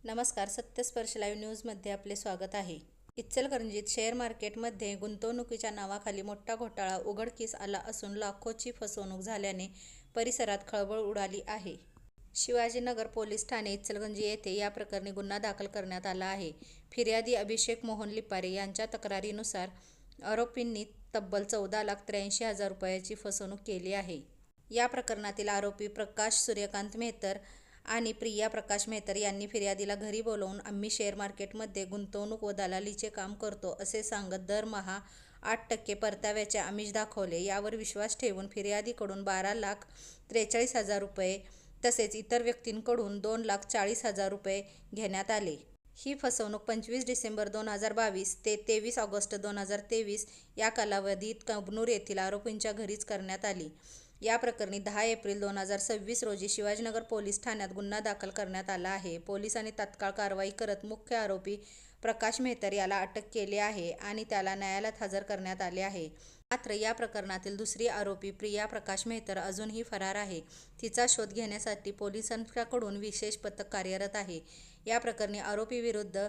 नमस्कार, सत्यस्पर्श लाईव्ह न्यूजमध्ये आपले स्वागत आहे. इचलकरंजीत शेअर मार्केटमध्ये गुंतवणुकीच्या नावाखाली मोठा घोटाळा उघडकीस आला असून लाखोंची फसवणूक झाल्याने परिसरात खळबळ उडाली आहे. शिवाजीनगर पोलीस ठाणे इचलकरंजी येथे या प्रकरणी गुन्हा दाखल करण्यात आला आहे. फिर्यादी अभिषेक मोहन लिपारे यांच्या तक्रारीनुसार आरोपींनी तब्बल 14,83,000 रुपयांची फसवणूक केली आहे. या प्रकरणातील आरोपी प्रकाश सूर्यकांत मेहतर आणि प्रिया प्रकाश मेहतर यांनी फिर्यादीला घरी बोलावून आम्ही शेअर मार्केटमध्ये गुंतवणूक व दलालीचे काम करतो असे सांगत दरमहा 8% परताव्याचे आमिष दाखवले. यावर विश्वास ठेवून फिर्यादीकडून 12,43,000 रुपये तसेच इतर व्यक्तींकडून 2,40,000 रुपये घेण्यात आले. ही फसवणूक 25 डिसेंबर 2022 ते 23 ऑगस्ट 2023 या कालावधीत कबनूर येथील आरोपींच्या घरीच करण्यात आली. या प्रकरणी 10 एप्रिल 2026 रोजी शिवाजीनगर पोलीस ठाण्यात गुन्हा दाखल करण्यात आला आहे. पोलिसांनी तात्काळ कारवाई करत मुख्य आरोपी प्रकाश मेहतर याला अटक केली आहे आणि त्याला न्यायालयात हजर करण्यात आले आहे. मात्र या प्रकरणातील दुसरी आरोपी प्रिया प्रकाश मेहतर अजूनही फरार आहे. तिचा शोध घेण्यासाठी पोलिसांकडून विशेष पथक कार्यरत आहे. या प्रकरणी आरोपीविरुद्ध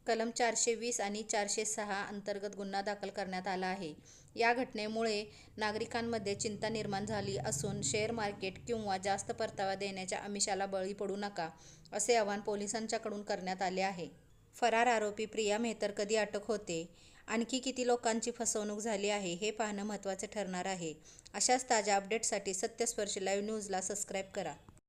कलम 420 आणि 406 अंतर्गत गुन्हा दाखल करण्यात आला आहे. या घटनेमुळे नागरिकांमध्ये चिंता निर्माण झाली असून शेअर मार्केट किंवा जास्त परतावा देण्याच्या आमिषाला बळी पडू नका असे आवाहन पोलिसांच्याकडून करण्यात आले आहे. फरार आरोपी प्रिया मेहतर कधी अटक होते, आणखी किती लोकांची फसवणूक झाली आहे हे पाहणं महत्त्वाचे ठरणार आहे. अशाच ताज्या अपडेट्ससाठी सत्यस्पर्श लाईव्ह न्यूजला सबस्क्राईब करा.